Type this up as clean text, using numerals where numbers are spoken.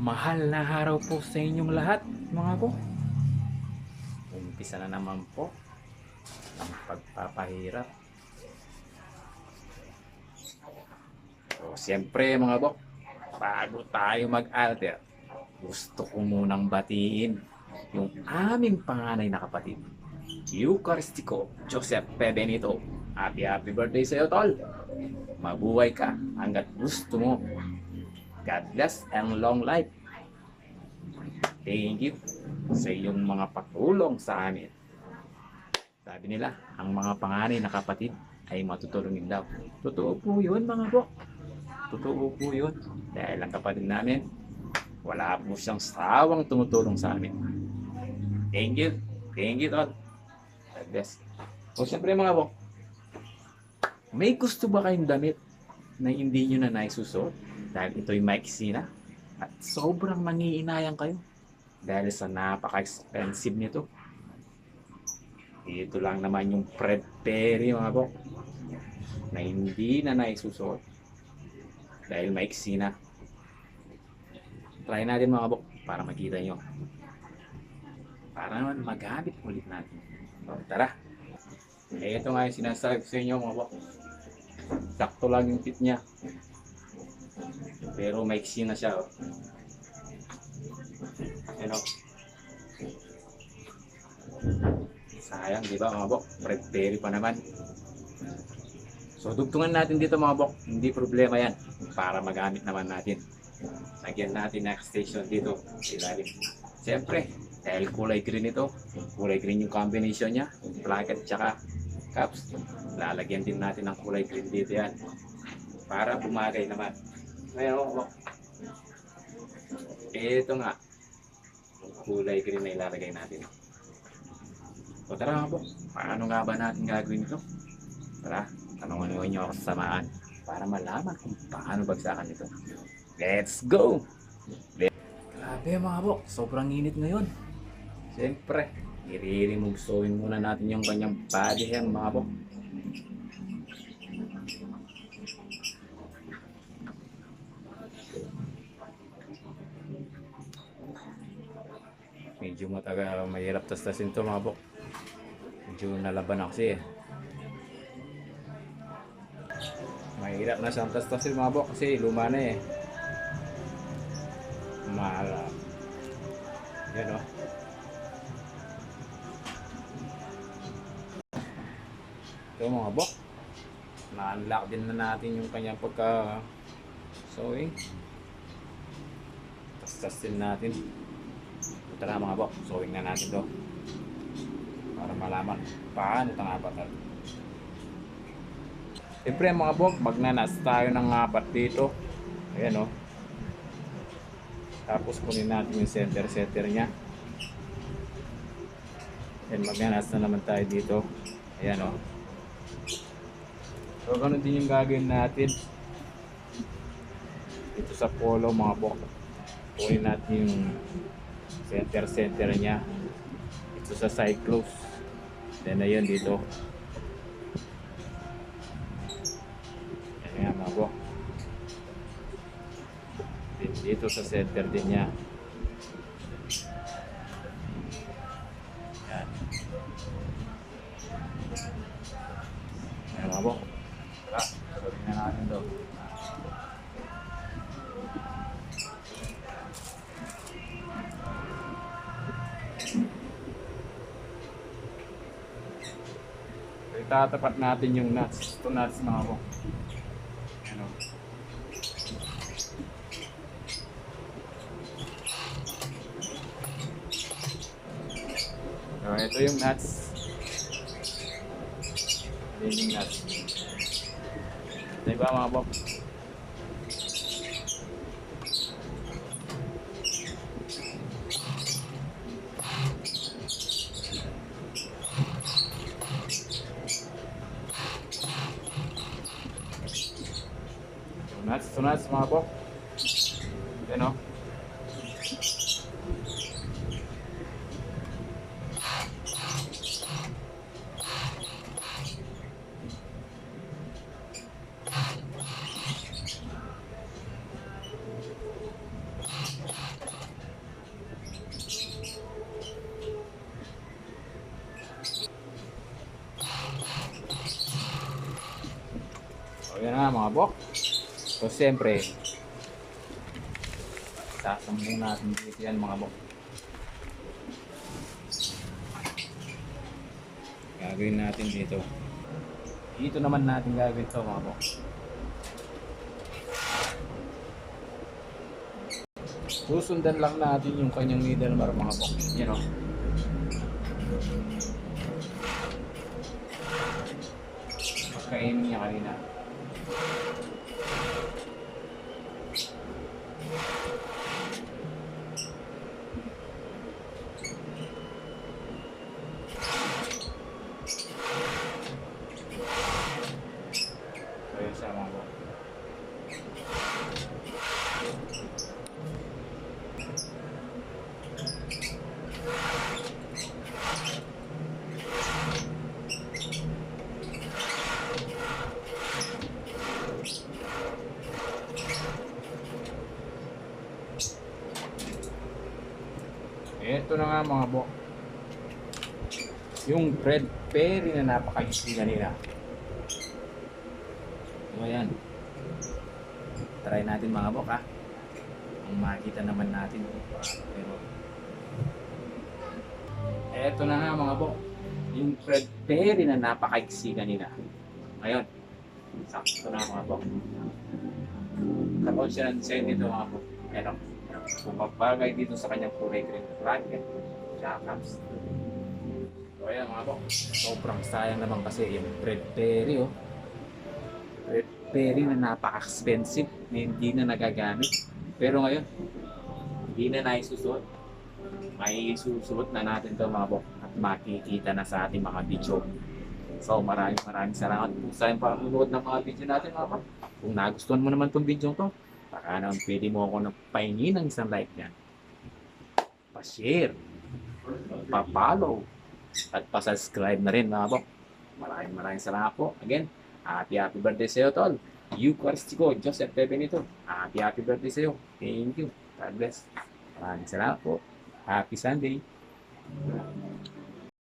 Mahal na araw po sa inyong lahat, mga po. Umpisa na naman po ang pagpapahirap. So, siyempre mga bok, bago tayo mag-alter, gusto ko munang batiin yung aming panganay na kapatid, Eucharistico Joseph P. Benito. Happy birthday sa iyo, tol. Mabuhay ka hanggat gusto mo. God bless and long life. Thank you sa iyong mga patulong sa amin. Sabi nila, ang mga panganay na kapatid ay matutulungin daw. Totoo po yun, mga bro. Totoo po yun. Dahil ang kapatid namin, wala po siyang sawang tumutulong sa amin. Thank you. Thank you, Tol. God bless. O siyempre mga bro, may gusto ba kayong damit na hindi nyo na naisusuot? Dahil ito'y maiksi na at sobrang mangiinayang kayo dahil sa napaka-expensive nito. Ito lang naman yung Fred Perry, mga bok, na hindi na naisusuot dahil maiksi na. Try natin, mga bok, para makita nyo, para naman magamit ulit natin. So, tara. Ito nga yung sinasabi sa inyo, mga bok. Sakto lang yung fit niya, pero maiksi na siya. Ano? Sayang, di ba, mga bok? Fred Perry pa naman. So, dugtungan natin dito, mga bok. Hindi problema yan. Para magamit naman natin. Lagyan natin na extension dito. Ilalim. Siyempre, dahil kulay green ito. Kulay green yung combination niya. Placket tsaka caps. Lalagyan din natin ng kulay green dito yan. Para bumagay naman. Ngayon, mga bok. Ito nga. Kulay green na ilalagay natin. So tara mga po, paano nga ba natin gagawin ito? Tara, tanungan nyo ako sa samaan para malaman kung paano bagsakan ito. Let's go! Grabe mga po, sobrang init ngayon. Siyempre, i-remove muna natin yung kanyang body hair, mga po. Medyo matagal, mahirap tas-tasin ito, mga po. Medyo nalaban ako kasi mahirap na siyang tas-tasin, mga po, kasi luma na eh. Mahal. Yan o. Ito mga bok, na-unlock din na natin yung kanyang pagka-sewing. Tas-tasin natin. Tara mga bok, sewing na natin to para malaman paano ito nga apat. Siyempre mga bok, magnanas tayo ng apat dito. Ayan o. Tapos kunin natin yung center niya. Then magnanas na naman tayo dito. Ayan o. So ganun din yung gagawin natin dito sa polo, mga bok. Kunin natin yung center niya ito sa side close, then ayun dito, ayan mga bok, dito sa center din niya. Ayan. Ayan mga bok, sabihin na natin to. Tatapat natin yung nuts. Ito nuts mga po. Ano? So, ito yung nuts. Ito yung nuts. Diba mga po? Nuts mga po. Yan o. nga mga bok. So siyempre, sasambong natin dito yan mga bok. Gagawin natin dito. Dito naman natin gagawin ito mga bok. Susundan lang natin yung kanyang middle bar mga bok. Yan o. Pagkainin niya kanina. So yun siya mga bok. Ito na nga mga bok. Yung red berry na napaka-easy kanina. So ayan. Try natin mga bok ha. Ang makita naman natin. Pero eto na nga mga bok. Yung red berry na napaka-easy kanina. Ngayon, sakto na mga bok. Karoon siya ng design dito mga bok. Pero pumapagay dito sa kanyang kulay green bracket. Jackaps. So ayan mga bok. Sobrang sayang naman kasi yung red berry oh. Red berry na napaka-expensive na hindi na nagagamit. Pero ngayon, hindi na naisusuot. May susuot na natin ito mga bok at makikita na sa ating mga video. So maraming salamat po sa yung panonood ng mga video natin mga bok. Kung nagustuhan mo naman itong video to, baka naman pwede mo ako na pahingin ng isang like yan. Pa-share, pa-follow, at pa-subscribe na rin mga bok. Maraming salamat po. Again, happy birthday sa iyo tol. Eucharistico, Joseph Benito. Happy birthday sa iyo. Thank you. God bless. Maraming salamat po. Happy Sunday.